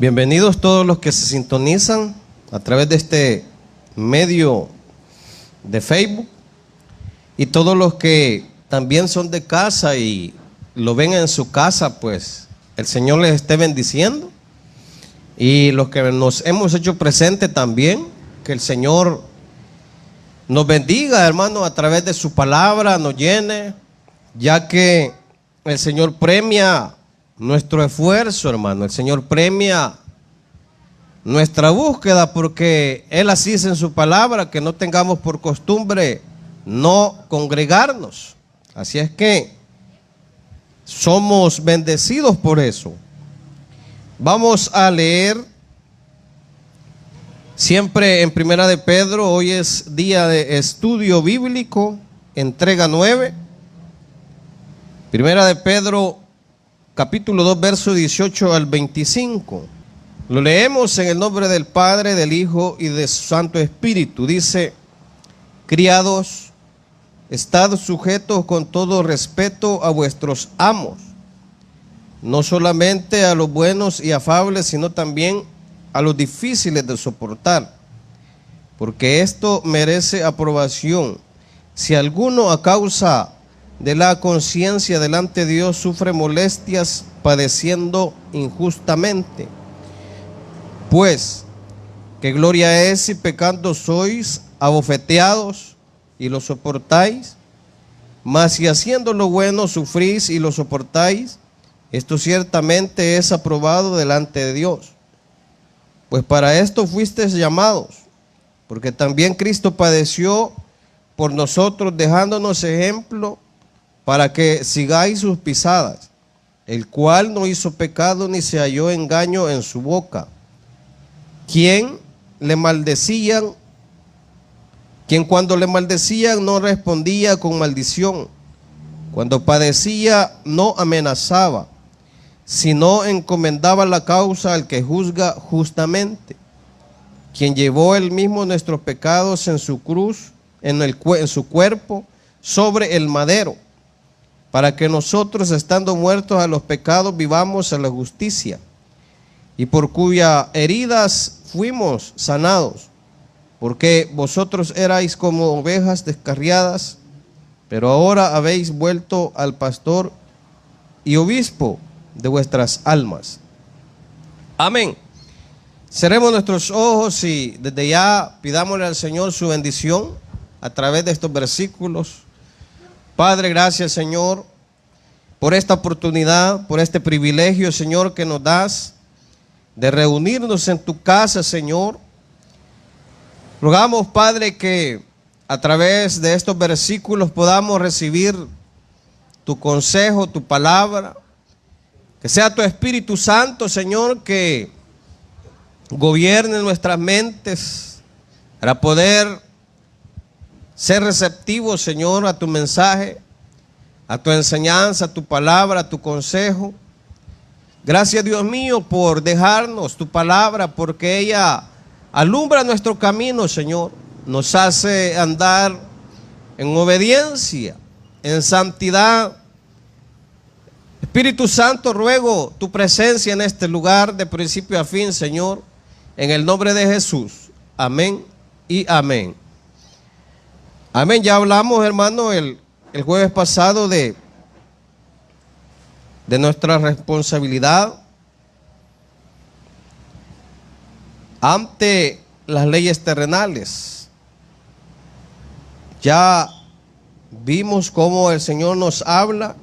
Bienvenidos todos los que se sintonizan a través de este medio de Facebook y todos los que también son de casa y lo ven en su casa, pues el Señor les esté bendiciendo. Y los que nos hemos hecho presente también, que el Señor nos bendiga, hermano, a través de su palabra, nos llene, ya que el Señor premia nuestro esfuerzo, hermano. El Señor premia nuestra búsqueda, porque Él así dice en su palabra, que no tengamos por costumbre no congregarnos. Así es que somos bendecidos por eso. Vamos a leer siempre en Primera de Pedro. Hoy es día de estudio bíblico, entrega 9. Primera de Pedro, capítulo 2, verso 18 al 25. Lo leemos en el nombre del Padre, del Hijo y del Santo Espíritu. Dice: criados, estad sujetos con todo respeto a vuestros amos, no solamente a los buenos y afables, sino también a los difíciles de soportar, porque esto merece aprobación. Si alguno a causa de la conciencia delante de Dios sufre molestias padeciendo injustamente, pues qué gloria es si pecando sois abofeteados y lo soportáis. Mas si haciendo lo bueno sufrís y lo soportáis, esto ciertamente es aprobado delante de Dios. Pues para esto fuisteis llamados, porque también Cristo padeció por nosotros, dejándonos ejemplo para que sigáis sus pisadas, el cual no hizo pecado ni se halló engaño en su boca. Quien cuando le maldecían no respondía con maldición, cuando padecía no amenazaba, sino encomendaba la causa al que juzga justamente, quien llevó él mismo nuestros pecados en su cruz, en su cuerpo, sobre el madero, para que nosotros, estando muertos a los pecados, vivamos a la justicia, y por cuyas heridas fuimos sanados. Porque vosotros erais como ovejas descarriadas, pero ahora habéis vuelto al pastor y obispo de vuestras almas. Amén. Cerremos nuestros ojos y desde ya pidámosle al Señor su bendición a través de estos versículos. Padre, gracias, Señor, por esta oportunidad, por este privilegio, Señor, que nos das de reunirnos en tu casa, Señor. Rogamos, Padre, que a través de estos versículos podamos recibir tu consejo, tu palabra, que sea tu Espíritu Santo, Señor, que gobierne nuestras mentes para poder ser receptivos, Señor, a tu mensaje, a tu enseñanza, a tu palabra, a tu consejo. Gracias, Dios mío, por dejarnos tu palabra, porque ella alumbra nuestro camino, Señor. Nos hace andar en obediencia, en santidad. Espíritu Santo, ruego tu presencia en este lugar de principio a fin, Señor, en el nombre de Jesús. Amén y amén. Amén. Ya hablamos, hermano, el jueves pasado de nuestra responsabilidad ante las leyes terrenales. Ya vimos cómo el Señor nos habla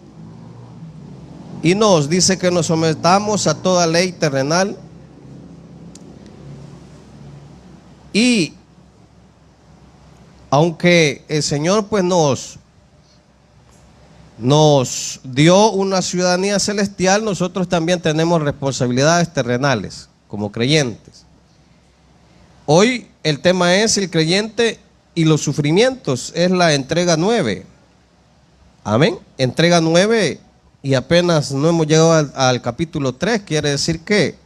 y nos dice que nos sometamos a toda ley terrenal. Y aunque el Señor pues nos dio una ciudadanía celestial, nosotros también tenemos responsabilidades terrenales como creyentes. Hoy el tema es el creyente y los sufrimientos, es la entrega 9. Amén. Entrega 9 y apenas no hemos llegado al capítulo 3, quiere decir que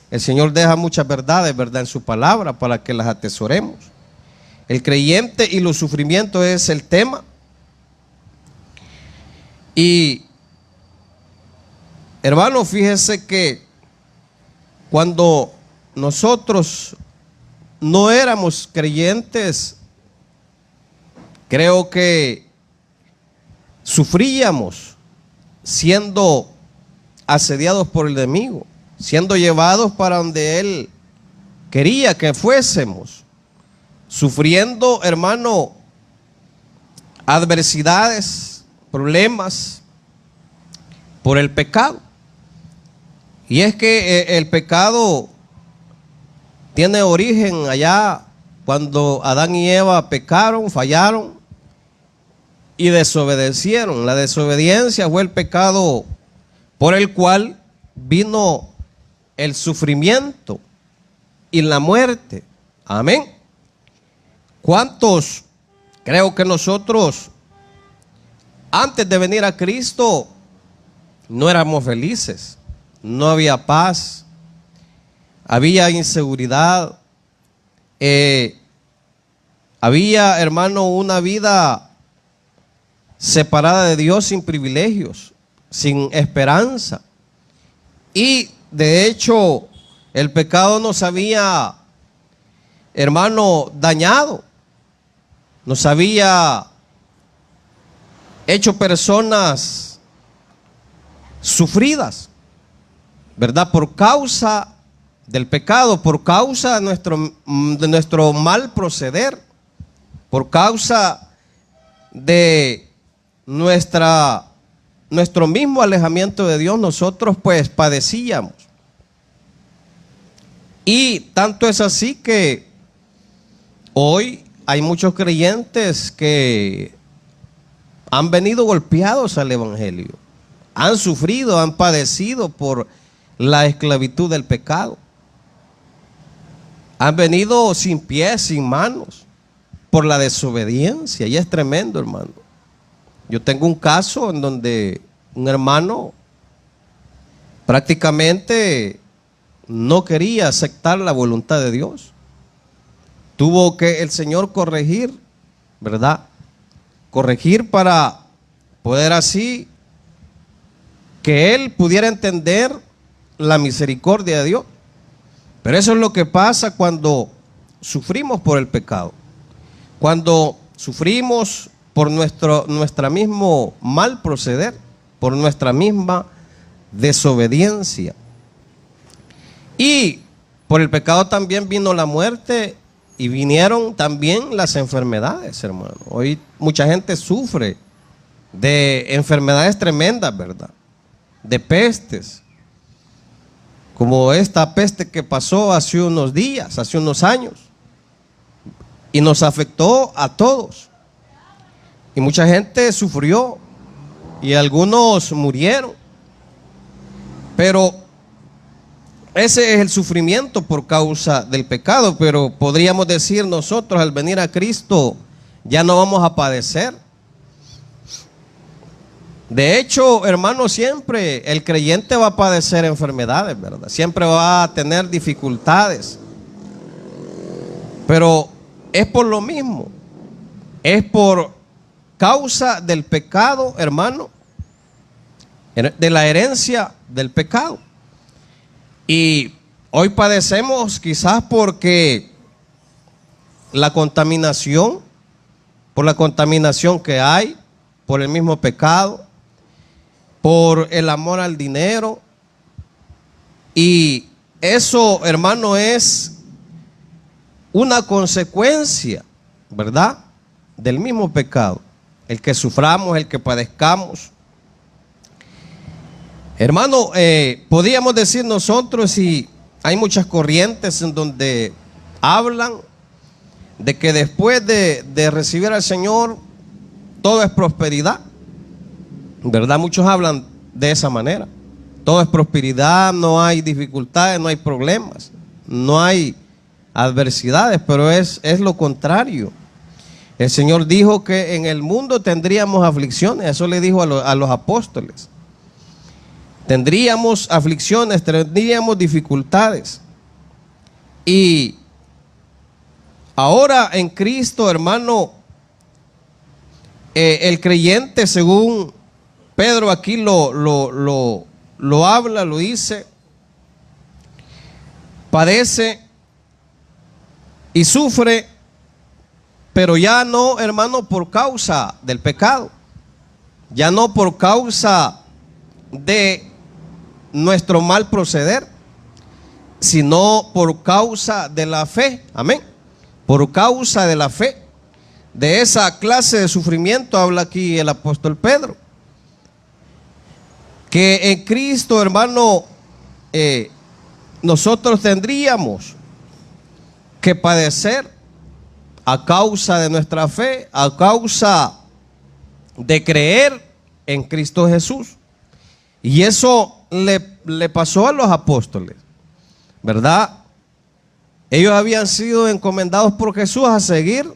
el Señor deja muchas verdades, ¿verdad?, en su palabra para que las atesoremos. El creyente y los sufrimientos es el tema. Y hermano, fíjese que Cuando nosotros no éramos creyentes, creo que sufríamos siendo asediados por el enemigo, siendo llevados para donde él quería que fuésemos, sufriendo, hermano, adversidades, problemas por el pecado. Y es que el pecado tiene origen allá cuando Adán y Eva pecaron, fallaron y desobedecieron. La desobediencia fue el pecado por el cual vino el sufrimiento y la muerte. Amén. ¿Cuántos? Creo que nosotros, antes de venir a Cristo, no éramos felices. No había paz, había inseguridad, había, hermano, una vida separada de Dios, sin privilegios, sin esperanza. Y de hecho, el pecado nos había, hermano, dañado, nos había hecho personas sufridas, ¿verdad? Por causa del pecado, por causa de nuestro mal proceder, por causa de nuestro mismo alejamiento de Dios, nosotros pues padecíamos. Y tanto es así que hoy hay muchos creyentes que han venido golpeados al evangelio, han sufrido, han padecido por la esclavitud del pecado. Han venido sin pies, sin manos, por la desobediencia. Y es tremendo, hermano. Yo tengo un caso en donde un hermano prácticamente no quería aceptar la voluntad de Dios. Tuvo que el Señor corregir, ¿verdad? Corregir para poder así que él pudiera entender la misericordia de Dios. Pero eso es lo que pasa cuando sufrimos por el pecado. Cuando sufrimos por nuestra mismo mal proceder, por nuestra misma desobediencia. Y por el pecado también vino la muerte y vinieron también las enfermedades, hermano. Hoy mucha gente sufre de enfermedades tremendas, ¿verdad? De pestes, como esta peste que pasó hace unos días, hace unos años, y nos afectó a todos. Y mucha gente sufrió y algunos murieron. Pero ese es el sufrimiento por causa del pecado. Pero podríamos decir nosotros, al venir a Cristo, ya no vamos a padecer. De hecho, hermano, siempre el creyente va a padecer enfermedades, ¿verdad? Siempre va a tener dificultades. Pero es por lo mismo. Es por causa del pecado, hermano, de la herencia del pecado. Y hoy padecemos quizás porque la contaminación, por la contaminación que hay, por el mismo pecado, por el amor al dinero. Y eso, hermano, es una consecuencia, ¿verdad?, del mismo pecado. El que suframos, el que padezcamos. Hermano, podríamos decir nosotros, y hay muchas corrientes en donde hablan de que después de recibir al Señor, todo es prosperidad, ¿verdad? Muchos hablan de esa manera. Todo es prosperidad, no hay dificultades, no hay problemas, no hay adversidades, pero es lo contrario. El Señor dijo que en el mundo tendríamos aflicciones, eso le dijo a los apóstoles. Tendríamos aflicciones, tendríamos dificultades. Y ahora en Cristo, hermano, el creyente, según Pedro aquí lo habla, lo dice, padece y sufre, pero ya no, hermano, por causa del pecado, ya no por causa de nuestro mal proceder, sino por causa de la fe. Amén. Por causa de la fe. De esa clase de sufrimiento habla aquí el apóstol Pedro. Que en Cristo, hermano, nosotros tendríamos que padecer a causa de nuestra fe, a causa de creer en Cristo Jesús. Y eso le pasó a los apóstoles, ¿verdad? Ellos habían sido encomendados por Jesús a seguir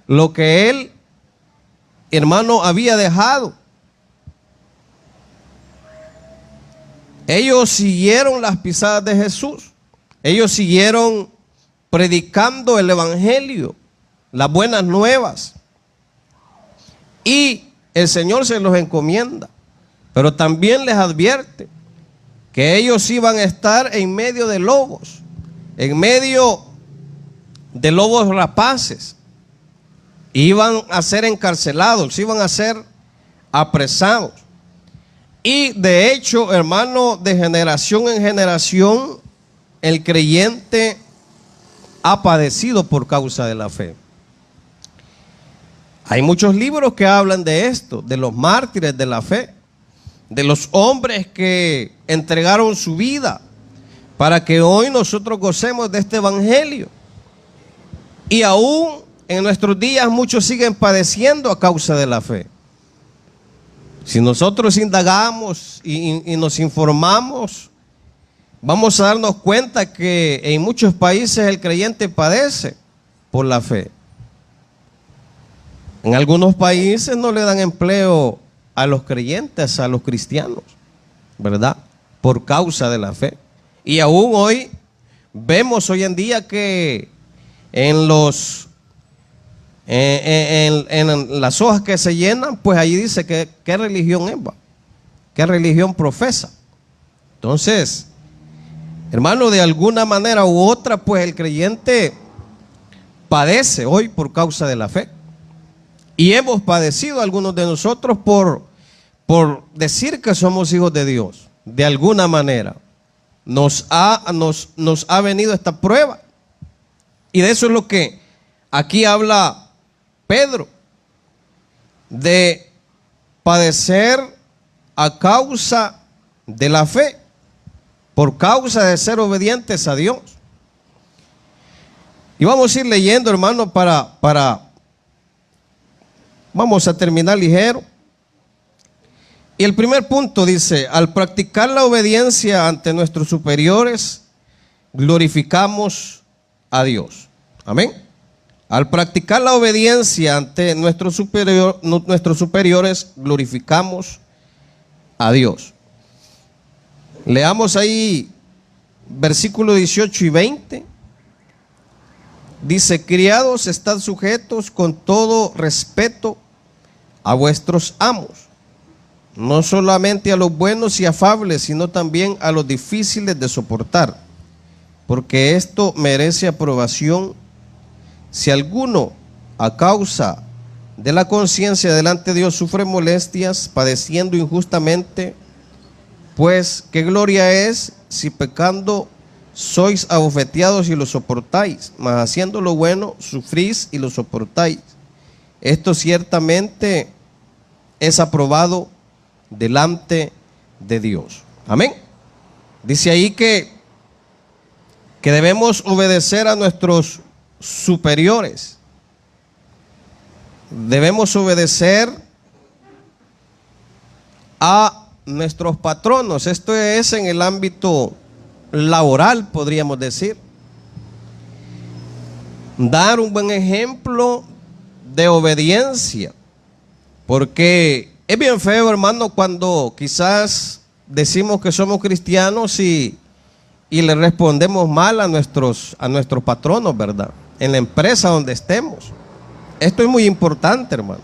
lo que él, hermano, había dejado. Ellos siguieron las pisadas de Jesús. Ellos siguieron predicando el evangelio, las buenas nuevas. Y el Señor se los encomienda, pero también les advierte que ellos iban a estar en medio de lobos, en medio de lobos rapaces. Iban a ser encarcelados, iban a ser apresados. Y de hecho, hermano, de generación en generación, el creyente ha padecido por causa de la fe. Hay muchos libros que hablan de esto, de los mártires de la fe, de los hombres que entregaron su vida para que hoy nosotros gocemos de este evangelio. Y aún en nuestros días muchos siguen padeciendo a causa de la fe. Si nosotros indagamos y nos informamos, vamos a darnos cuenta que en muchos países el creyente padece por la fe. En algunos países no le dan empleo a los creyentes, a los cristianos, ¿verdad? Por causa de la fe. Y aún hoy vemos hoy en día que en las hojas que se llenan, pues allí dice que qué religión es, qué religión profesa. Entonces, hermano, de alguna manera u otra, pues el creyente padece hoy por causa de la fe. Y hemos padecido algunos de nosotros por decir que somos hijos de Dios. De alguna manera nos ha venido esta prueba. Y de eso es lo que aquí habla Pedro, de padecer a causa de la fe, por causa de ser obedientes a Dios. Y vamos a ir leyendo, hermano, vamos a terminar ligero. Y el primer punto dice: al practicar la obediencia ante nuestros superiores, glorificamos a Dios. Amén. Al practicar la obediencia ante nuestros superiores, glorificamos a Dios. Leamos ahí versículos 18 y 20. Dice: criados, estad sujetos con todo respeto a vuestros amos, no solamente a los buenos y afables, sino también a los difíciles de soportar, porque esto merece aprobación. Si alguno, a causa de la conciencia delante de Dios, sufre molestias, padeciendo injustamente, pues qué gloria es si pecando sois abofeteados y lo soportáis, mas haciendo lo bueno sufrís y lo soportáis. Esto ciertamente es aprobado delante de Dios. Amén. Dice ahí que debemos obedecer a nuestros superiores. Debemos obedecer a nuestros patronos. Esto es en el ámbito laboral, podríamos decir. Dar un buen ejemplo de obediencia, porque es bien feo, hermano, cuando quizás decimos que somos cristianos y le respondemos mal a nuestros patronos, ¿verdad? En la empresa donde estemos. Esto es muy importante, hermano,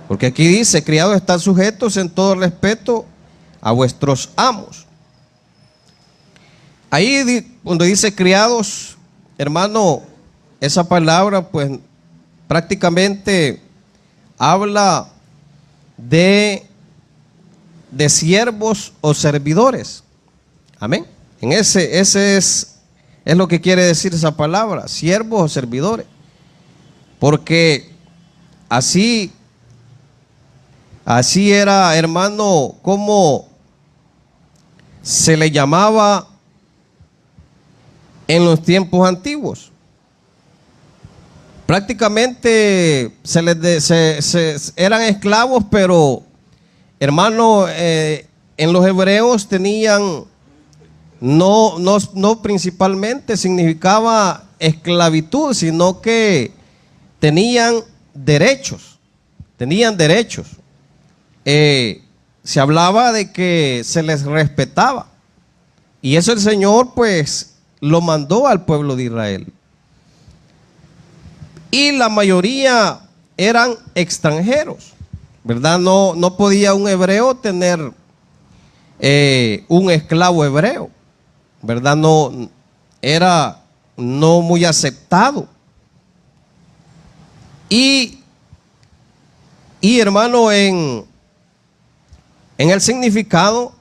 porque aquí dice: criados, están sujetos en todo respeto a vuestros amos. Ahí cuando dice criados, hermano, esa palabra pues prácticamente habla de siervos o servidores. Amén. En ese es lo que quiere decir esa palabra, siervos o servidores. Porque así era, hermano, como se le llamaba en los tiempos antiguos. Prácticamente eran esclavos, pero hermano, en los hebreos tenían, no principalmente significaba esclavitud, sino que tenían derechos. Se hablaba de que se les respetaba. Y eso el Señor pues lo mandó al pueblo de Israel. Y la mayoría eran extranjeros, ¿verdad? No podía un hebreo tener un esclavo hebreo, ¿verdad? Era no muy aceptado. Y hermano, en el significado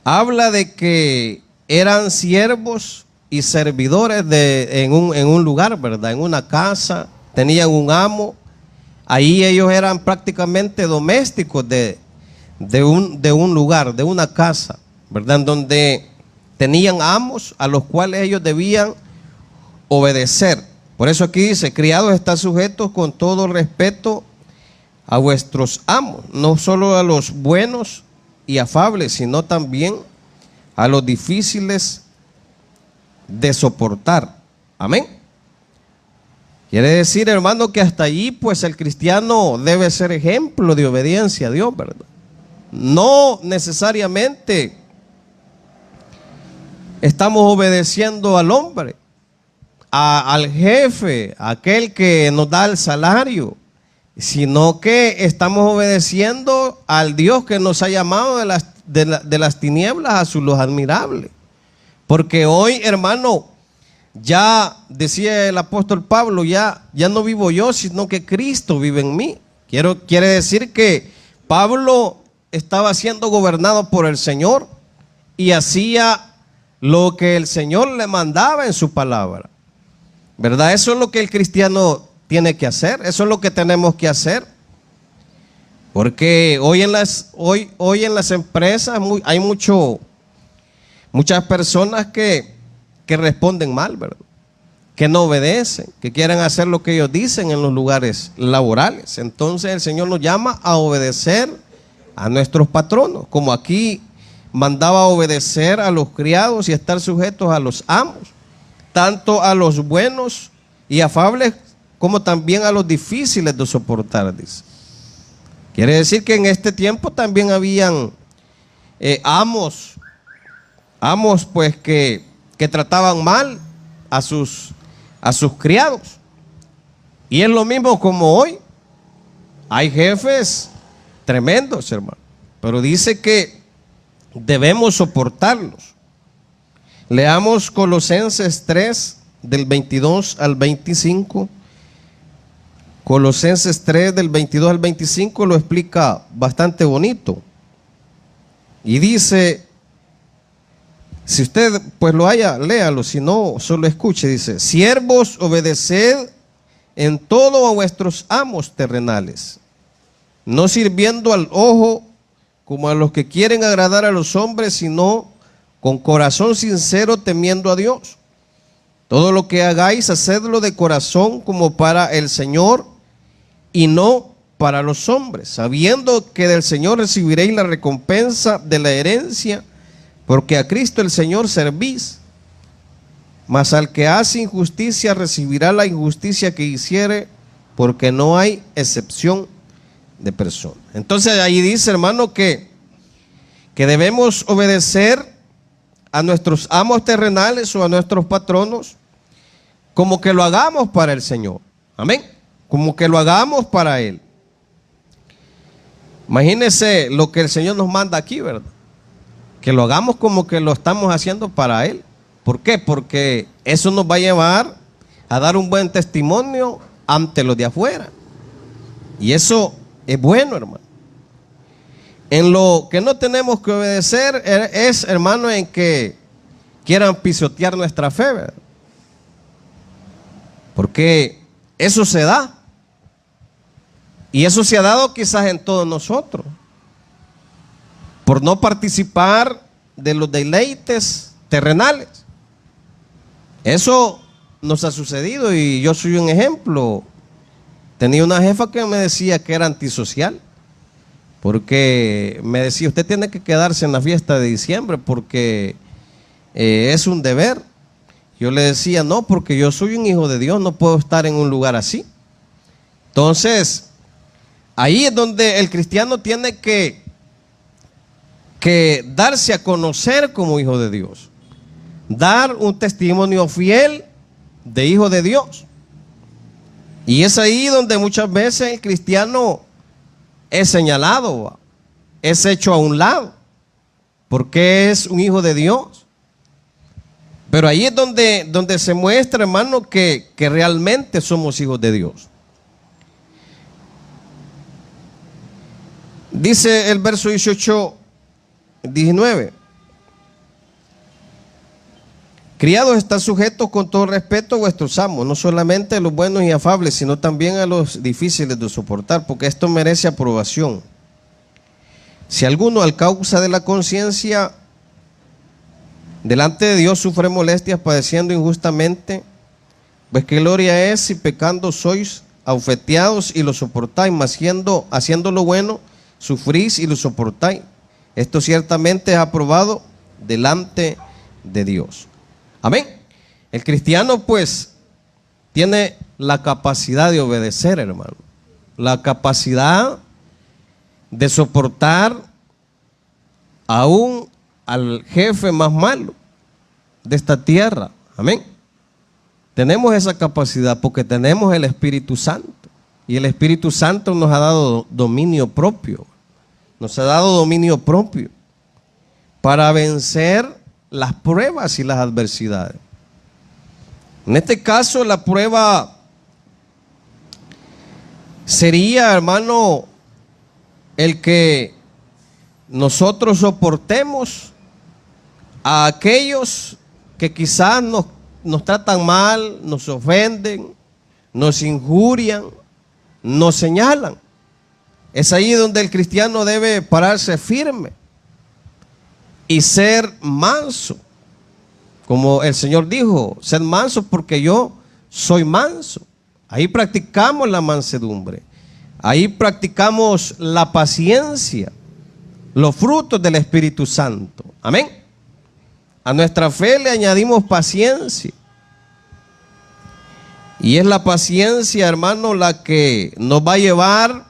habla de que eran siervos y servidores en un lugar, ¿verdad? En una casa, tenían un amo. Ahí ellos eran prácticamente domésticos de un lugar, de una casa, ¿verdad? Donde tenían amos a los cuales ellos debían obedecer. Por eso aquí dice, criados, están sujetos con todo respeto a vuestros amos, no solo a los buenos y afables, sino también a los difíciles de soportar. Amén. Quiere decir, hermano, que hasta allí pues el cristiano debe ser ejemplo de obediencia a Dios, ¿verdad? No necesariamente estamos obedeciendo al hombre, al jefe, a aquel que nos da el salario, sino que estamos obedeciendo al Dios que nos ha llamado de las tinieblas a su luz admirable. Porque hoy, hermano, ya decía el apóstol Pablo, ya no vivo yo, sino que Cristo vive en mí. Quiere decir que Pablo estaba siendo gobernado por el Señor y hacía lo que el Señor le mandaba en su palabra, ¿verdad? Eso es lo que el cristiano tiene que hacer, eso es lo que tenemos que hacer. Porque hoy en las empresas hay muchas personas que responden mal, ¿verdad? Que no obedecen, que quieren hacer lo que ellos dicen en los lugares laborales. Entonces el Señor nos llama a obedecer a nuestros patronos, como aquí mandaba obedecer a los criados y estar sujetos a los amos, tanto a los buenos y afables como también a los difíciles de soportar, dice. Quiere decir que en este tiempo también habían amos pues que trataban mal a sus criados. Y es lo mismo como hoy. Hay jefes tremendos, hermano, pero dice que debemos soportarlos. Leamos Colosenses 3, del 22 al 25. Colosenses 3, del 22 al 25, lo explica bastante bonito. Y dice, si usted pues lo haya, léalo, si no, solo escuche. Dice, siervos, obedeced en todo a vuestros amos terrenales, no sirviendo al ojo como a los que quieren agradar a los hombres, sino con corazón sincero, temiendo a Dios. Todo lo que hagáis, hacedlo de corazón como para el Señor y no para los hombres, sabiendo que del Señor recibiréis la recompensa de la herencia, porque a Cristo el Señor servís. Mas al que hace injusticia recibirá la injusticia que hiciere, porque no hay excepción de persona. Entonces ahí dice, hermano, que debemos obedecer a nuestros amos terrenales o a nuestros patronos, como que lo hagamos para el Señor. Amén. Como que lo hagamos para Él. Imagínense lo que el Señor nos manda aquí, ¿verdad? Que lo hagamos como que lo estamos haciendo para Él. ¿Por qué? Porque eso nos va a llevar a dar un buen testimonio ante los de afuera. Y eso es bueno, hermano. En lo que no tenemos que obedecer es, hermano, en que quieran pisotear nuestra fe, ¿verdad? Porque eso se da. Y eso se ha dado quizás en todos nosotros. Por no participar de los deleites terrenales. Eso nos ha sucedido y yo soy un ejemplo. Tenía una jefa que me decía que era antisocial. Porque me decía, usted tiene que quedarse en la fiesta de diciembre porque es un deber. Yo le decía, no, porque yo soy un hijo de Dios, no puedo estar en un lugar así. Entonces, ahí es donde el cristiano tiene que darse a conocer como hijo de Dios. Dar un testimonio fiel de hijo de Dios. Y es ahí donde muchas veces el cristiano es señalado, es hecho a un lado, porque es un hijo de Dios. Pero ahí es donde se muestra, hermano, que realmente somos hijos de Dios. Dice el verso 19. Criados, están sujetos con todo respeto a vuestros amos, no solamente a los buenos y afables, sino también a los difíciles de soportar, porque esto merece aprobación. Si alguno, a causa de la conciencia, delante de Dios sufre molestias padeciendo injustamente, pues qué gloria es si pecando sois abofeteados y lo soportáis, mas haciendo lo bueno, sufrís y lo soportáis. Esto ciertamente es aprobado delante de Dios. Amén. El cristiano pues tiene la capacidad de obedecer, hermano. La capacidad de soportar aún al jefe más malo de esta tierra. Amén. Tenemos esa capacidad porque tenemos el Espíritu Santo. Y el Espíritu Santo nos ha dado dominio propio. Nos ha dado dominio propio para vencer las pruebas y las adversidades. En este caso, la prueba sería, hermano, el que nosotros soportemos a aquellos que quizás nos tratan mal, nos ofenden, nos injurian, nos señalan. Es ahí donde el cristiano debe pararse firme y ser manso. Como el Señor dijo, sed manso porque yo soy manso. Ahí practicamos la mansedumbre. Ahí practicamos la paciencia, los frutos del Espíritu Santo. Amén. A nuestra fe le añadimos paciencia. Y es la paciencia, hermano, la que nos va a llevar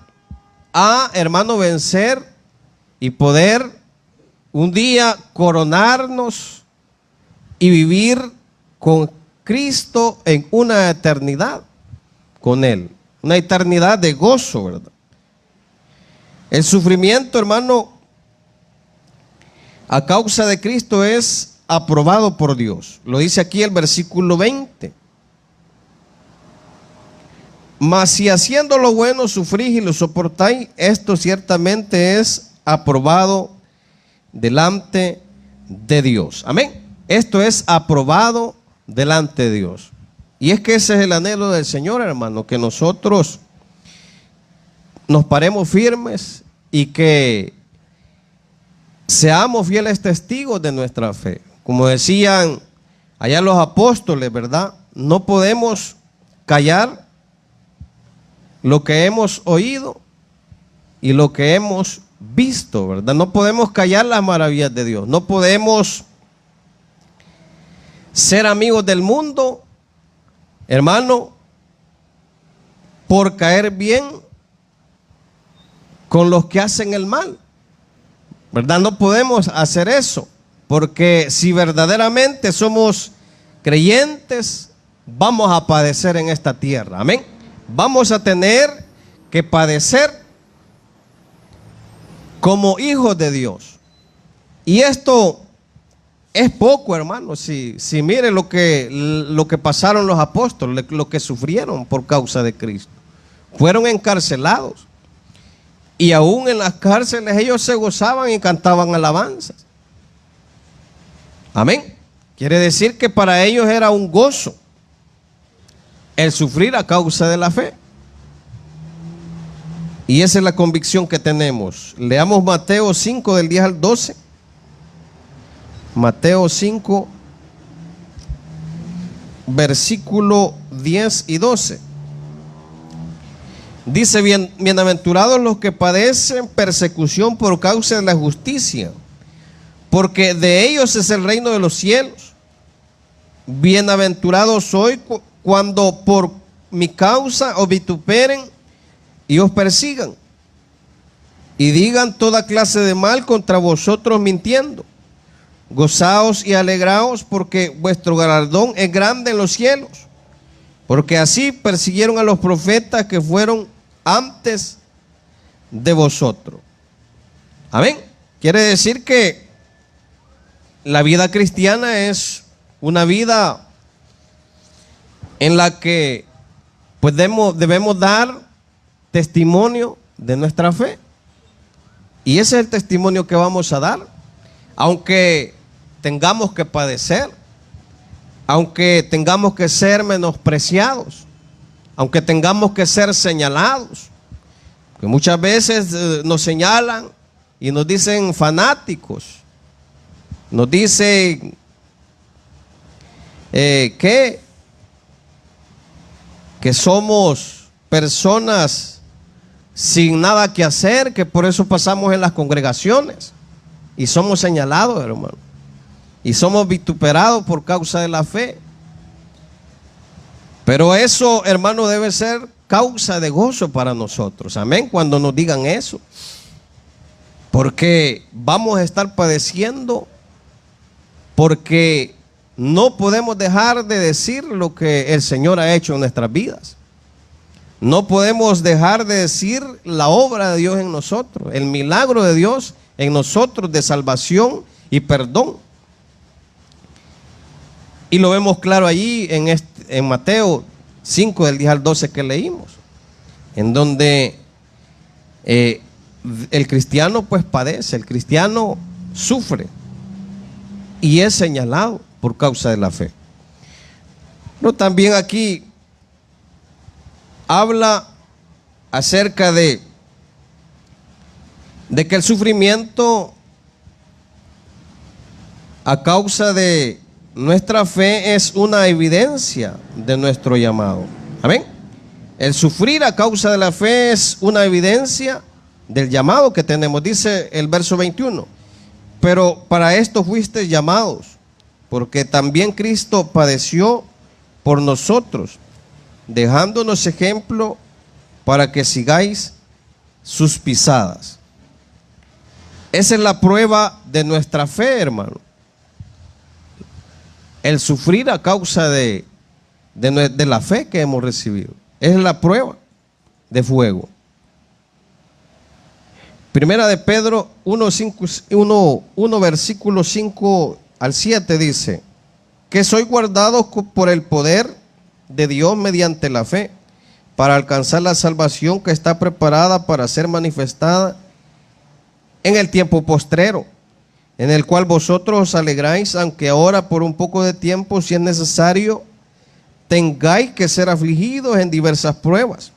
a, hermano, vencer y poder un día coronarnos y vivir con Cristo en una eternidad con Él. Una eternidad de gozo, ¿verdad? El sufrimiento, hermano, a causa de Cristo es aprobado por Dios. Lo dice aquí el versículo 20. Mas si haciendo lo bueno sufrís y lo soportáis, esto ciertamente es aprobado delante de Dios. Amén. Esto es aprobado delante de Dios. Y es que ese es el anhelo del Señor, hermano, que nosotros nos paremos firmes y que seamos fieles testigos de nuestra fe. Como decían allá los apóstoles, ¿verdad? No podemos callar lo que hemos oído y lo que hemos visto, ¿verdad? No podemos callar las maravillas de Dios. No podemos ser amigos del mundo, hermano, por caer bien con los que hacen el mal, ¿verdad? No podemos hacer eso, porque si verdaderamente somos creyentes, vamos a padecer en esta tierra. Amén. Vamos a tener que padecer como hijos de Dios. Y esto es poco, hermano. Si mire lo que pasaron los apóstoles, lo que sufrieron por causa de Cristo. Fueron encarcelados. Y aún en las cárceles ellos se gozaban y cantaban alabanzas. Amén. Quiere decir que para ellos era un gozo el sufrir a causa de la fe. Y esa es la convicción que tenemos. Leamos Mateo 5 del 10 al 12. Mateo 5, versículo 10 y 12. Dice: bienaventurados los que padecen persecución por causa de la justicia, porque de ellos es el reino de los cielos. Bienaventurados sois cuando por mi causa os vituperen y os persigan, y digan toda clase de mal contra vosotros mintiendo. Gozaos y alegraos, porque vuestro galardón es grande en los cielos, porque así persiguieron a los profetas que fueron antes de vosotros. Amén. Quiere decir que la vida cristiana es una vida en la que pues debemos dar testimonio de nuestra fe. Y ese es el testimonio que vamos a dar, aunque tengamos que padecer, aunque tengamos que ser menospreciados, aunque tengamos que ser señalados, que muchas veces nos señalan y nos dicen fanáticos, nos dicen que somos personas sin nada que hacer, que por eso pasamos en las congregaciones y somos señalados, hermano, y somos vituperados por causa de la fe. Pero eso, hermano, debe ser causa de gozo para nosotros. Amén. Cuando nos digan eso, porque vamos a estar padeciendo, porque no podemos dejar de decir lo que el Señor ha hecho en nuestras vidas. No podemos dejar de decir la obra de Dios en nosotros, el milagro de Dios en nosotros de salvación y perdón. Y lo vemos claro allí en Mateo 5 del 10 al 12 que leímos, en donde el cristiano pues padece, el cristiano sufre y es señalado por causa de la fe. Pero también aquí habla acerca de que el sufrimiento a causa de nuestra fe es una evidencia de nuestro llamado. Amén. El sufrir a causa de la fe es una evidencia del llamado que tenemos. Dice el verso 21: pero para esto fuisteis llamados, porque también Cristo padeció por nosotros, dejándonos ejemplo para que sigáis sus pisadas. Esa es la prueba de nuestra fe, hermano. El sufrir a causa de la fe que hemos recibido. Es la prueba de fuego. Primera de Pedro 1 versículo 5 al 7 dice: que sois guardados por el poder de Dios mediante la fe, para alcanzar la salvación que está preparada para ser manifestada en el tiempo postrero, en el cual vosotros os alegráis, aunque ahora por un poco de tiempo, si es necesario, tengáis que ser afligidos en diversas pruebas,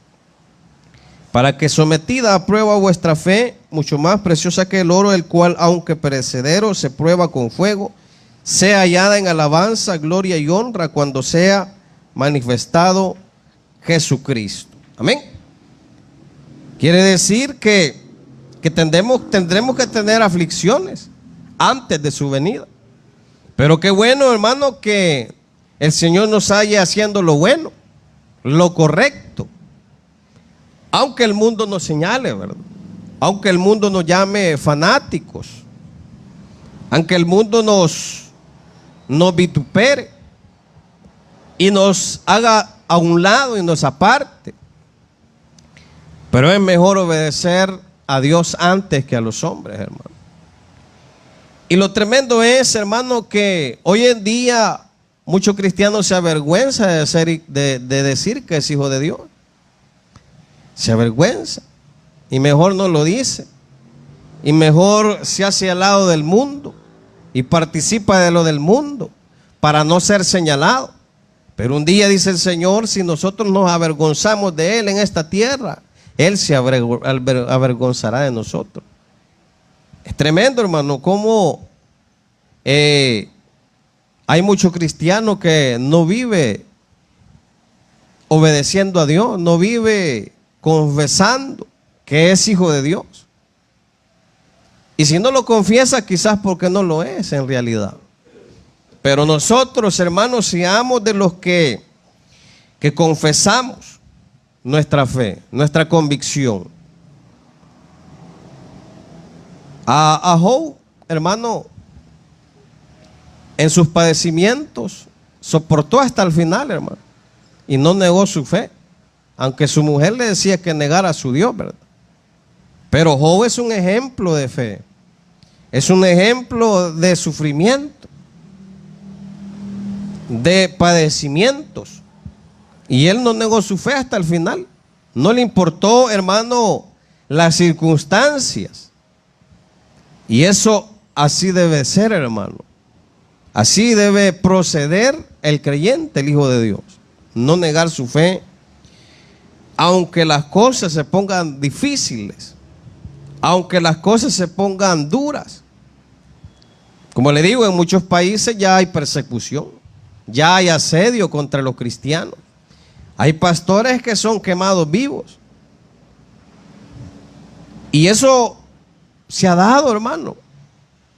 para que sometida a prueba vuestra fe, mucho más preciosa que el oro, el cual aunque perecedero se prueba con fuego, sea hallada en alabanza, gloria y honra cuando sea manifestado Jesucristo. Amén. Quiere decir que tendremos que tener aflicciones antes de su venida. Pero qué bueno, hermano, que el Señor nos haya haciendo lo bueno, lo correcto. Aunque el mundo nos señale, ¿verdad? Aunque el mundo nos llame fanáticos, aunque el mundo nos vitupere y nos haga a un lado y nos aparte. Pero es mejor obedecer a Dios antes que a los hombres, hermano. Y lo tremendo es, hermano, que hoy en día muchos cristianos se avergüenzan de decir que es hijo de Dios. Se avergüenza y mejor no lo dice. Y mejor se hace al lado del mundo y participa de lo del mundo para no ser señalado. Pero un día dice el Señor, si nosotros nos avergonzamos de Él en esta tierra, Él se avergonzará de nosotros. Es tremendo, hermano, cómo hay muchos cristianos que no vive obedeciendo a Dios, no vive confesando que es hijo de Dios. Y si no lo confiesa, quizás porque no lo es en realidad. Pero nosotros, hermanos, seamos de los que confesamos nuestra fe, nuestra convicción. A Job, hermano, en sus padecimientos, soportó hasta el final, hermano, y no negó su fe, aunque su mujer le decía que negara a su Dios, ¿verdad? Pero Job es un ejemplo de fe, es un ejemplo de sufrimiento, de padecimientos, y él no negó su fe hasta el final. No le importó, hermano, las circunstancias. Y eso así debe ser, hermano. Así debe proceder el creyente, el Hijo de Dios. No negar su fe, aunque las cosas se pongan difíciles, aunque las cosas se pongan duras. Como le digo, en muchos países ya hay persecución, ya hay asedio contra los cristianos. Hay pastores que son quemados vivos. Y eso se ha dado, hermano,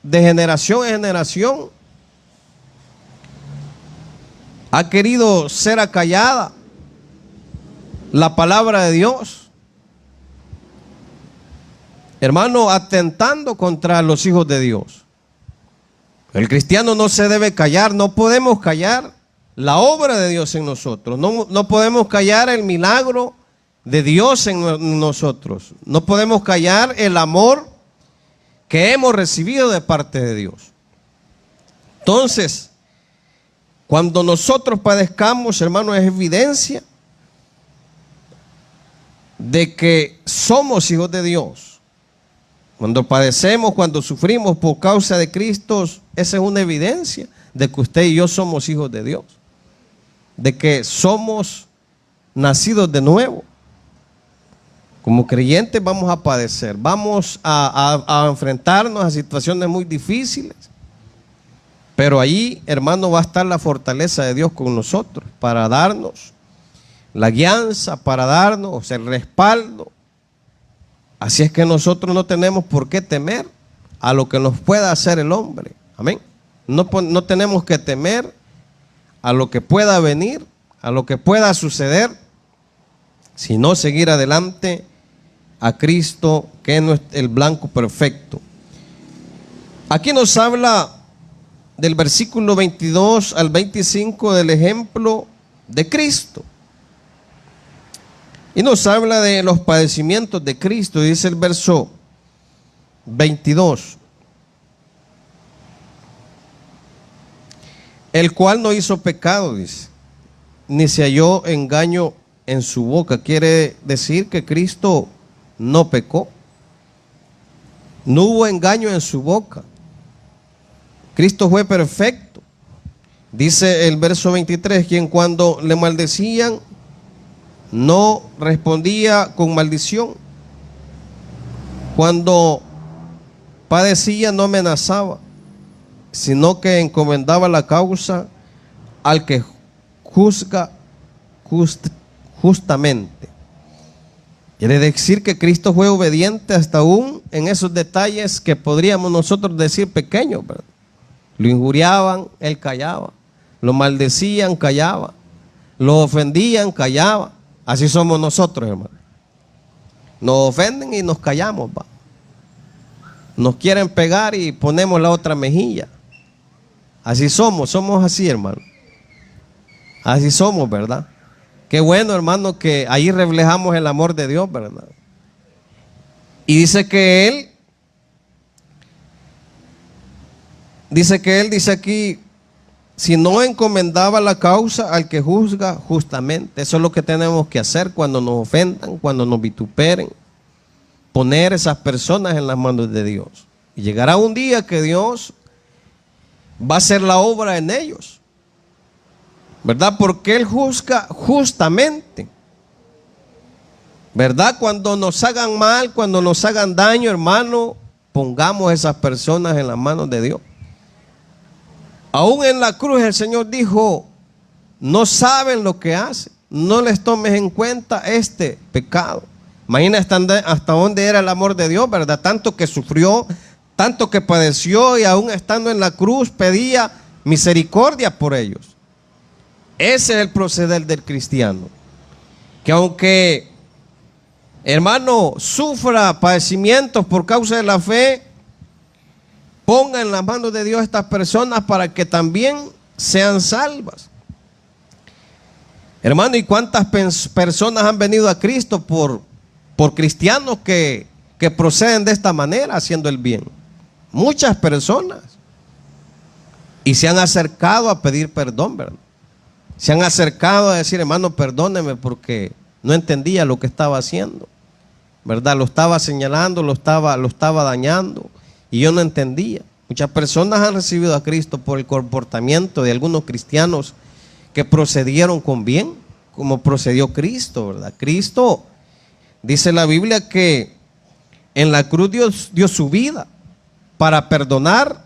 de generación en generación. Ha querido ser acallada la palabra de Dios, hermano, atentando contra los hijos de Dios. El cristiano no se debe callar, no podemos callar la obra de Dios en nosotros, no podemos callar el milagro de Dios en nosotros, no podemos callar el amor que hemos recibido de parte de Dios. Entonces, cuando nosotros padezcamos, hermano, es evidencia de que somos hijos de Dios. Cuando padecemos, cuando sufrimos por causa de Cristo, esa es una evidencia de que usted y yo somos hijos de Dios, de que somos nacidos de nuevo. Como creyentes vamos a padecer, vamos a enfrentarnos a situaciones muy difíciles, pero ahí, hermano, va a estar la fortaleza de Dios con nosotros para darnos la guianza, para darnos el respaldo. Así es que nosotros no tenemos por qué temer a lo que nos pueda hacer el hombre. Amén. No tenemos que temer a lo que pueda venir, a lo que pueda suceder, sino seguir adelante a Cristo, que es el blanco perfecto. Aquí nos habla del versículo 22 al 25 del ejemplo de Cristo. Y nos habla de los padecimientos de Cristo. Dice el verso 22. El cual no hizo pecado, dice, ni se halló engaño en su boca. Quiere decir que Cristo no pecó. No hubo engaño en su boca. Cristo fue perfecto. Dice el verso 23, quien cuando le maldecían no respondía con maldición. Cuando padecía no amenazaba, sino que encomendaba la causa al que juzga justamente. Quiere decir que Cristo fue obediente hasta aún en esos detalles que podríamos nosotros decir pequeños, ¿verdad? Lo injuriaban, Él callaba. Lo maldecían, callaba. Lo ofendían, callaba. Así somos nosotros, hermano. Nos ofenden y nos callamos, va. Nos quieren pegar y ponemos la otra mejilla. Así somos así, hermano. Así somos, ¿verdad? Qué bueno, hermano, que ahí reflejamos el amor de Dios, ¿verdad? Y dice que Él Dice que él dice aquí, si no encomendaba la causa al que juzga justamente. Eso es lo que tenemos que hacer cuando nos ofendan, cuando nos vituperen. Poner esas personas en las manos de Dios. Y llegará un día que Dios va a hacer la obra en ellos, ¿verdad? Porque Él juzga justamente, ¿verdad? Cuando nos hagan mal, cuando nos hagan daño, hermano, pongamos a esas personas en las manos de Dios. Aún en la cruz el Señor dijo, no saben lo que hacen, no les tomes en cuenta este pecado. Imagina hasta dónde era el amor de Dios, ¿verdad? Tanto que sufrió, tanto que padeció, y aún estando en la cruz pedía misericordia por ellos. Ese es el proceder del cristiano, que aunque, hermano, sufra padecimientos por causa de la fe, ponga en las manos de Dios a estas personas para que también sean salvas. Hermano, ¿y cuántas personas han venido a Cristo por cristianos que proceden de esta manera, haciendo el bien? Muchas personas. Y se han acercado a pedir perdón, ¿verdad? Se han acercado a decir, hermano, perdóneme porque no entendía lo que estaba haciendo, ¿verdad? Lo estaba señalando, lo estaba dañando y yo no entendía. Muchas personas han recibido a Cristo por el comportamiento de algunos cristianos que procedieron con bien, como procedió Cristo, ¿verdad? Cristo, dice la Biblia, que en la cruz Dios dio su vida para perdonar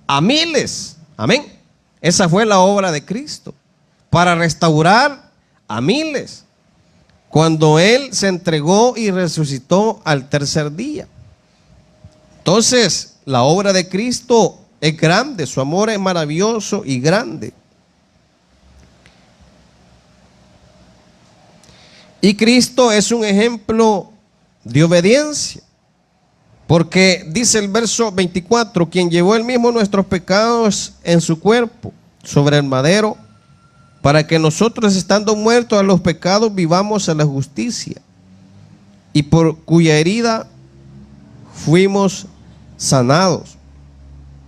a miles. Amén. Esa fue la obra de Cristo, para restaurar a miles, cuando Él se entregó y resucitó al tercer día. Entonces, la obra de Cristo es grande, su amor es maravilloso y grande. Y Cristo es un ejemplo de obediencia, porque dice el verso 24, quien llevó él mismo nuestros pecados en su cuerpo sobre el madero, para que nosotros, estando muertos a los pecados, vivamos a la justicia, y por cuya herida fuimos sanados.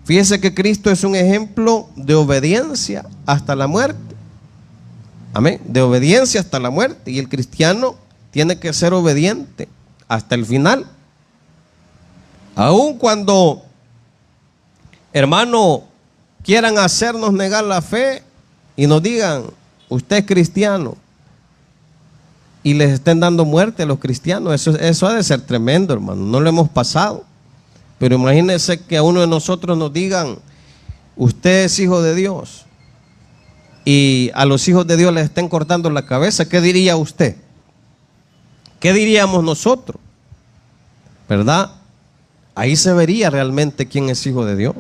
Fíjese que Cristo es un ejemplo de obediencia hasta la muerte. Amén, de obediencia hasta la muerte. Y el cristiano tiene que ser obediente hasta el final. Aun cuando, hermano, quieran hacernos negar la fe y nos digan, usted es cristiano, y les estén dando muerte a los cristianos, eso ha de ser tremendo, hermano. No lo hemos pasado, pero imagínense que a uno de nosotros nos digan, usted es hijo de Dios, y a los hijos de Dios les estén cortando la cabeza. ¿Qué diría usted? ¿Qué diríamos nosotros? ¿Verdad? Ahí se vería realmente quién es hijo de Dios,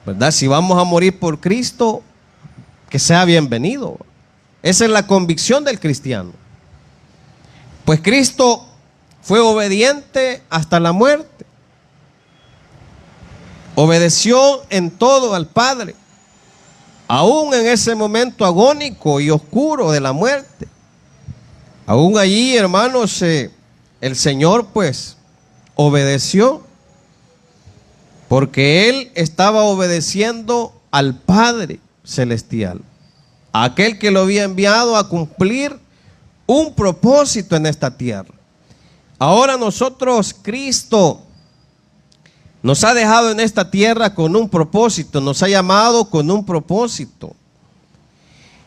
¿verdad? Si vamos a morir por Cristo, que sea bienvenido. Esa es la convicción del cristiano. Pues Cristo fue obediente hasta la muerte. Obedeció en todo al Padre, aún en ese momento agónico y oscuro de la muerte. Aún allí, hermanos, el Señor pues obedeció, porque Él estaba obedeciendo al Padre Celestial, a aquel que lo había enviado a cumplir un propósito en esta tierra. Ahora nosotros, Cristo nos ha dejado en esta tierra con un propósito, nos ha llamado con un propósito.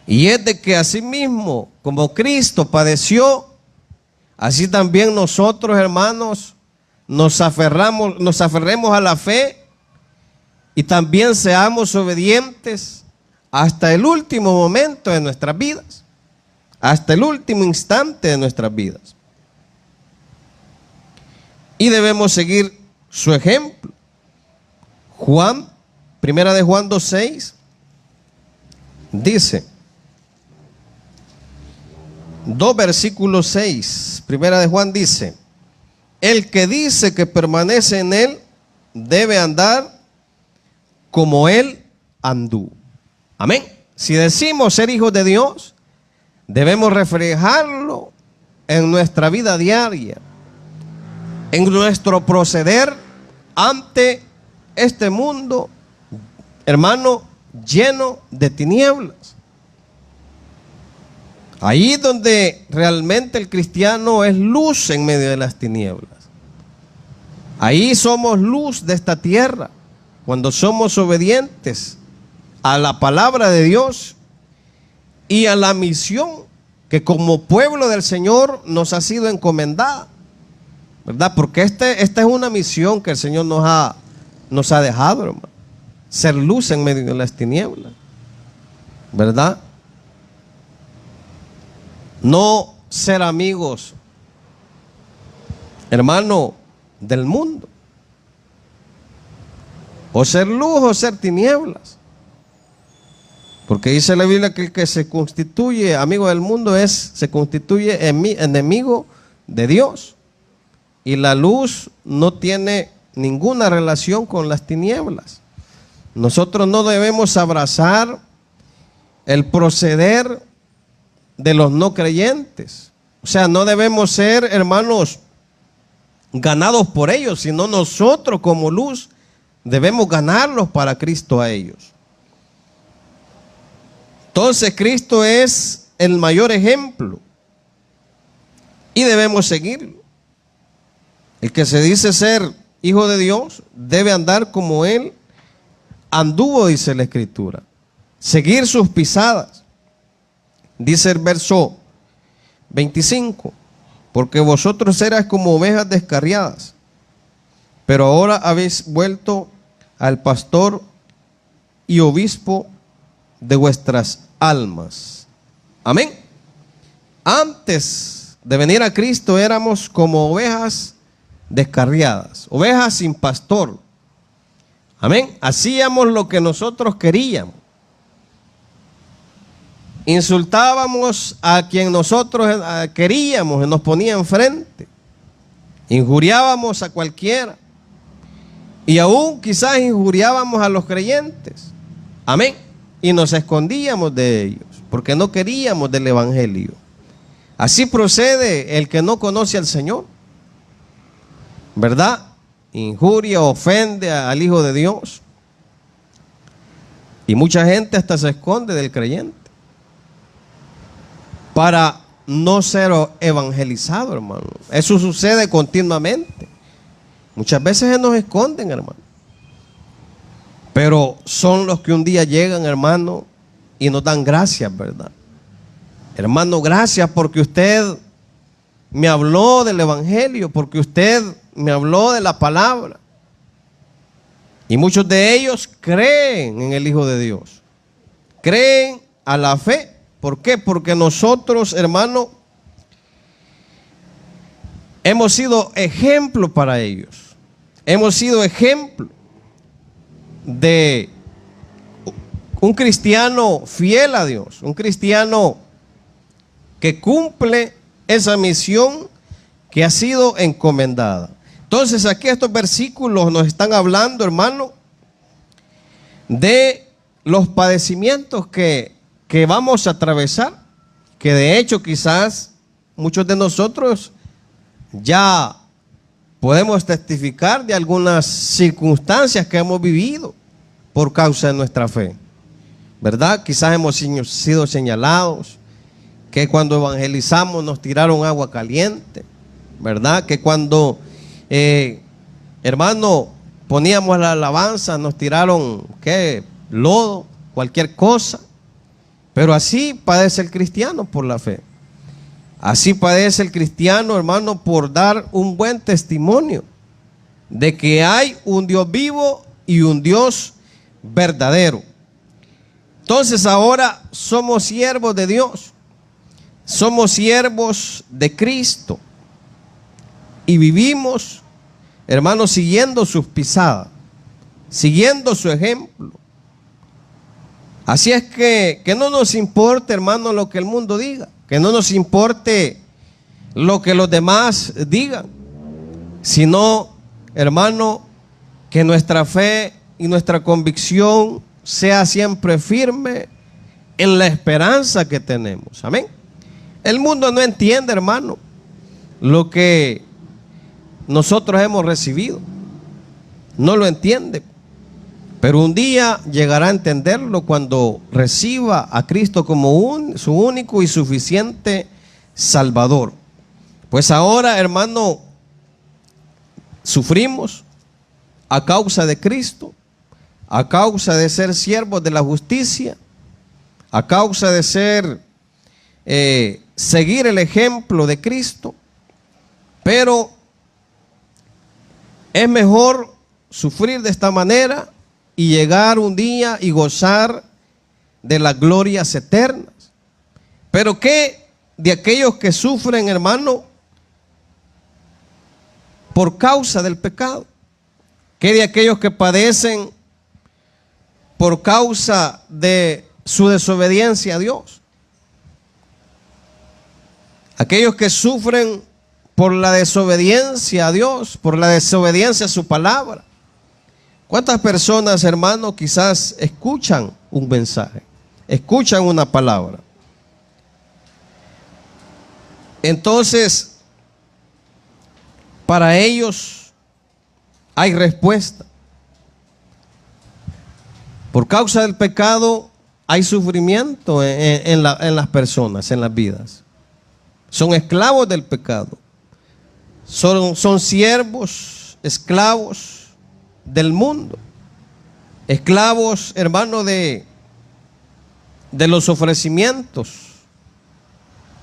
Y es de que así mismo, como Cristo padeció, así también nosotros, hermanos, nos aferremos a la fe y también seamos obedientes hasta el último momento de nuestras vidas, hasta el último instante de nuestras vidas. Y debemos seguir su ejemplo. Primera de Juan 2:6 dice, 2 versículo 6, Primera de Juan dice, el que dice que permanece en él debe andar como él anduvo. Amén. Si decimos ser hijos de Dios, debemos reflejarlo en nuestra vida diaria, en nuestro proceder ante este mundo hermano, lleno de tinieblas. Ahí donde realmente el cristiano es luz en medio de las tinieblas. Ahí somos luz de esta tierra, cuando somos obedientes a la palabra de Dios y a la misión que como pueblo del Señor nos ha sido encomendada, ¿verdad? Porque esta es una misión que el Señor nos ha dejado, hermano. Ser luz en medio de las tinieblas, ¿verdad? No ser amigos, hermano, del mundo. O ser luz o ser tinieblas. Porque dice la Biblia que el que se constituye amigo del mundo se constituye enemigo de Dios. Y la luz no tiene ninguna relación con las tinieblas. Nosotros no debemos abrazar el proceder de los no creyentes. O sea, no debemos ser, hermanos, ganados por ellos, sino nosotros como luz debemos ganarlos para Cristo a ellos. Entonces Cristo es el mayor ejemplo y debemos seguirlo. El que se dice ser hijo de Dios debe andar como Él anduvo, dice la Escritura. Seguir sus pisadas. Dice el verso 25, porque vosotros erais como ovejas descarriadas, pero ahora habéis vuelto al pastor y obispo de vuestras almas. Amén. Antes de venir a Cristo éramos como ovejas descarriadas, ovejas sin pastor. Amén. Hacíamos lo que nosotros queríamos. Insultábamos a quien nosotros queríamos y nos ponía enfrente. Injuriábamos a cualquiera. Y aún quizás injuriábamos a los creyentes. Amén. Y nos escondíamos de ellos porque no queríamos del evangelio. Así procede el que no conoce al Señor, ¿verdad? Injuria, ofende al Hijo de Dios. Y mucha gente hasta se esconde del creyente para no ser evangelizado, hermano. Eso sucede continuamente. Muchas veces se nos esconden, hermano. Pero son los que un día llegan, hermano, y nos dan gracias, ¿verdad? Hermano, gracias porque usted me habló del evangelio, porque usted me habló de la palabra. Y muchos de ellos creen en el Hijo de Dios. Creen a la fe. ¿Por qué? Porque nosotros, hermano, hemos sido ejemplo para ellos. Hemos sido ejemplo de un cristiano fiel a Dios, un cristiano que cumple esa misión que ha sido encomendada. Entonces aquí estos versículos nos están hablando, hermano, de los padecimientos que vamos a atravesar, que de hecho quizás muchos de nosotros ya podemos testificar de algunas circunstancias que hemos vivido por causa de nuestra fe, ¿verdad? Quizás hemos sido señalados, que cuando evangelizamos nos tiraron agua caliente, ¿verdad? Que cuando, hermano, poníamos la alabanza nos tiraron, ¿qué? Lodo, cualquier cosa. Pero así padece el cristiano por la fe. Así padece el cristiano, hermano, por dar un buen testimonio de que hay un Dios vivo y un Dios verdadero. Entonces ahora somos siervos de Dios. Somos siervos de Cristo. Y vivimos, hermano, siguiendo sus pisadas, siguiendo su ejemplo. Así es que no nos importe, hermano, lo que el mundo diga, que no nos importe lo que los demás digan, sino, hermano, que nuestra fe y nuestra convicción sea siempre firme en la esperanza que tenemos. Amén. El mundo no entiende, hermano, lo que nosotros hemos recibido. No lo entiende. Pero un día llegará a entenderlo cuando reciba a Cristo como su único y suficiente Salvador. Pues ahora, hermano, sufrimos a causa de Cristo, a causa de ser siervos de la justicia, a causa de seguir el ejemplo de Cristo. Pero es mejor sufrir de esta manera y llegar un día y gozar de las glorias eternas. Pero ¿qué de aquellos que sufren, hermano, por causa del pecado? ¿Qué de aquellos que padecen por causa de su desobediencia a Dios? Aquellos que sufren por la desobediencia a Dios, por la desobediencia a su palabra. ¿Cuántas personas, hermano, quizás escuchan un mensaje, escuchan una palabra? Entonces, para ellos hay respuesta. Por causa del pecado hay sufrimiento en las personas, en las vidas. Son esclavos del pecado. Son siervos, esclavos del mundo. Esclavos, hermano, de los ofrecimientos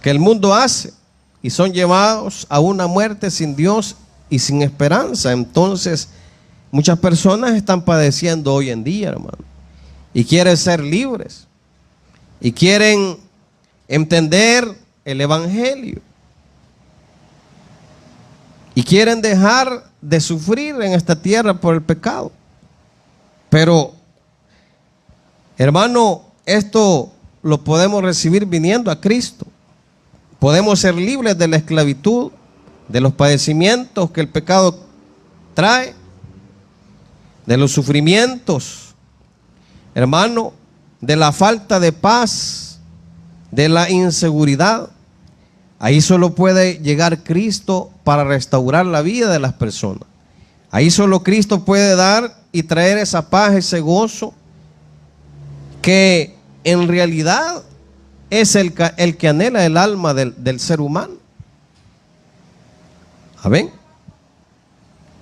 que el mundo hace. Y son llevados a una muerte sin Dios y sin esperanza. Entonces, muchas personas están padeciendo hoy en día, hermano. Y quieren ser libres. Y quieren entender el Evangelio. Y quieren dejar de sufrir en esta tierra por el pecado. Pero, hermano, esto lo podemos recibir viniendo a Cristo. Podemos ser libres de la esclavitud, de los padecimientos que el pecado trae, de los sufrimientos, hermano, de la falta de paz, de la inseguridad. Ahí solo puede llegar Cristo para restaurar la vida de las personas. Ahí solo Cristo puede dar y traer esa paz, ese gozo, que en realidad es el que anhela el alma del ser humano. Amén.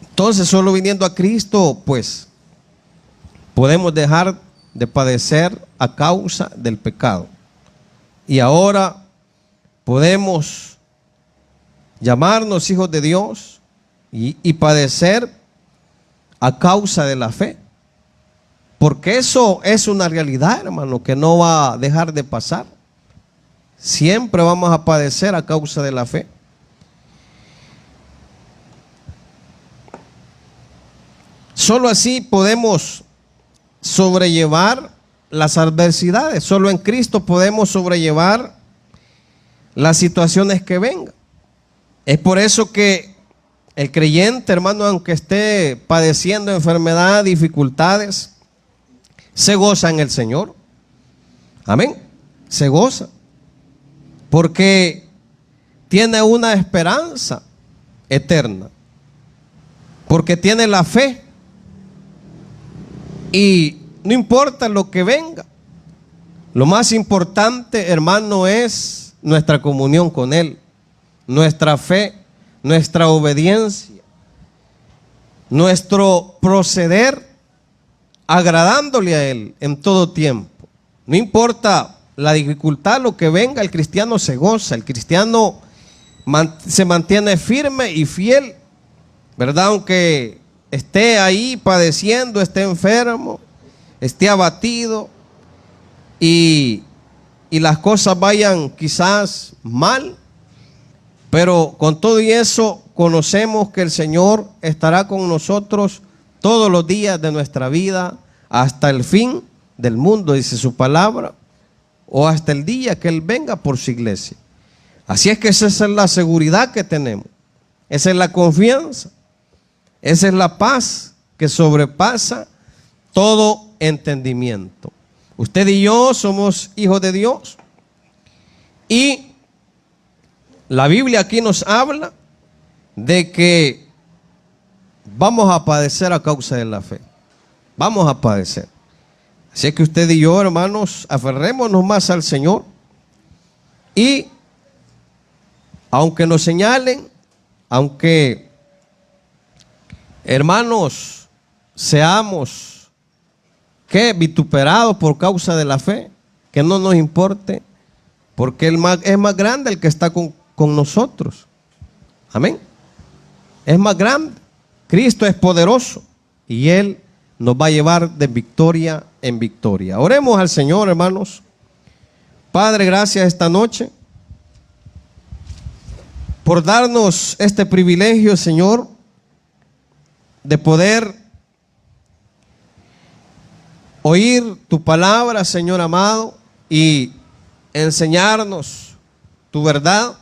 Entonces, solo viniendo a Cristo, pues, podemos dejar de padecer a causa del pecado. Y ahora podemos llamarnos hijos de Dios y padecer a causa de la fe. Porque eso es una realidad, hermano, que no va a dejar de pasar. Siempre vamos a padecer a causa de la fe. Solo así podemos sobrellevar las adversidades. Solo en Cristo podemos sobrellevar las situaciones que vengan. Es por eso que el creyente, hermano, aunque esté padeciendo enfermedad, dificultades, se goza en el Señor. Amén. Se goza. Porque tiene una esperanza eterna. Porque tiene la fe. Y no importa lo que venga. Lo más importante, hermano, es nuestra comunión con Él. Nuestra fe, nuestra obediencia, nuestro proceder agradándole a Él en todo tiempo. No importa la dificultad, lo que venga, el cristiano se goza, el cristiano se mantiene firme y fiel, ¿verdad? Aunque esté ahí padeciendo, esté enfermo, esté abatido y las cosas vayan quizás mal, pero con todo y eso conocemos que el Señor estará con nosotros todos los días de nuestra vida hasta el fin del mundo, dice su palabra, o hasta el día que Él venga por su iglesia. Así es que esa es la seguridad que tenemos, esa es la confianza, esa es la paz que sobrepasa todo entendimiento. Usted y yo somos hijos de Dios y la Biblia aquí nos habla de que vamos a padecer a causa de la fe. vamos a padecer. Así que usted y yo, hermanos, aferrémonos más al Señor. Y aunque nos señalen, aunque, hermanos, seamos vituperados por causa de la fe, que no nos importe, porque es más grande el que está con nosotros. Amén. Es más grande. Cristo es poderoso y Él nos va a llevar de victoria en victoria. Oremos al Señor, hermanos. Padre, gracias esta noche por darnos este privilegio, Señor, de poder oír tu palabra, Señor amado, y enseñarnos tu verdad.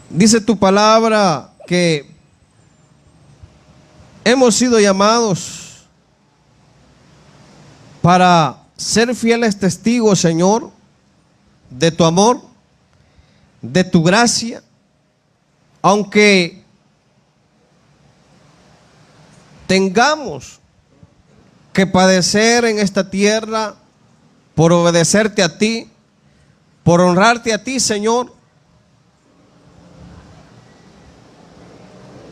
Dice tu palabra que hemos sido llamados para ser fieles testigos, Señor, de tu amor, de tu gracia, aunque tengamos que padecer en esta tierra por obedecerte a ti, por honrarte a ti, Señor.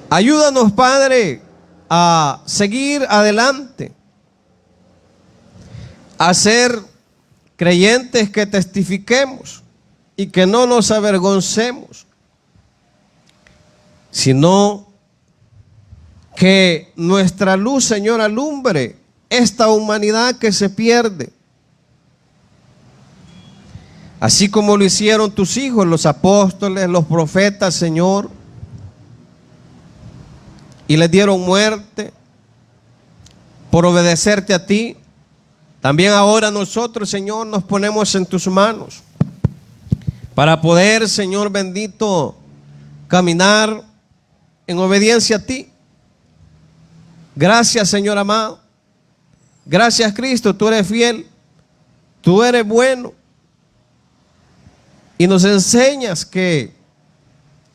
Ayúdanos, Padre, a seguir adelante, a ser creyentes que testifiquemos y que no nos avergoncemos, sino que nuestra luz, Señor, alumbre esta humanidad que se pierde. Así como lo hicieron tus hijos, los apóstoles, los profetas, Señor, y les dieron muerte por obedecerte a ti. También ahora nosotros, Señor, nos ponemos en tus manos para poder, Señor bendito, caminar en obediencia a ti. Gracias, Señor amado. Gracias, Cristo, tú eres fiel, tú eres bueno. Y nos enseñas que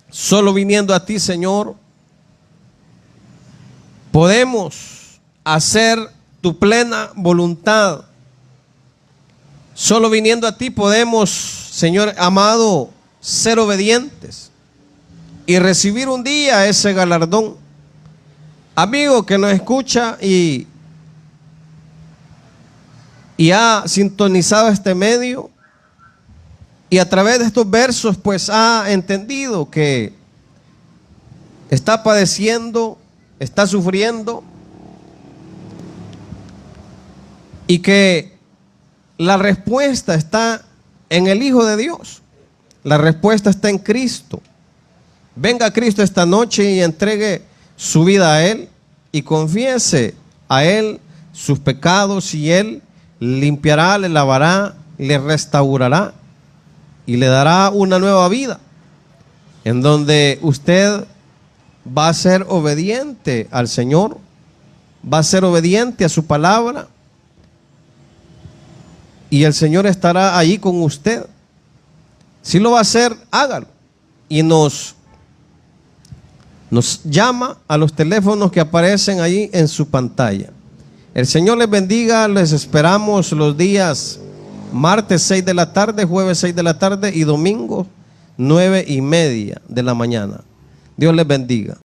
solo viniendo a ti, Señor, podemos hacer tu plena voluntad. Solo viniendo a ti podemos, Señor amado, ser obedientes y recibir un día ese galardón. Amigo que nos escucha y ha sintonizado este medio y a través de estos versos pues ha entendido que está padeciendo, está sufriendo y que la respuesta está en el Hijo de Dios. La respuesta está en Cristo. Venga a Cristo esta noche y entregue su vida a Él y confiese a Él sus pecados y Él limpiará, le lavará, le restaurará y le dará una nueva vida en donde usted va a ser obediente al Señor, va a ser obediente a su palabra y el Señor estará allí con usted. Si lo va a hacer, hágalo. Y nos llama a los teléfonos que aparecen allí en su pantalla. El Señor les bendiga. Les esperamos los días martes 6 de la tarde, jueves 6 de la tarde y domingo 9:30 de la mañana. Dios les bendiga.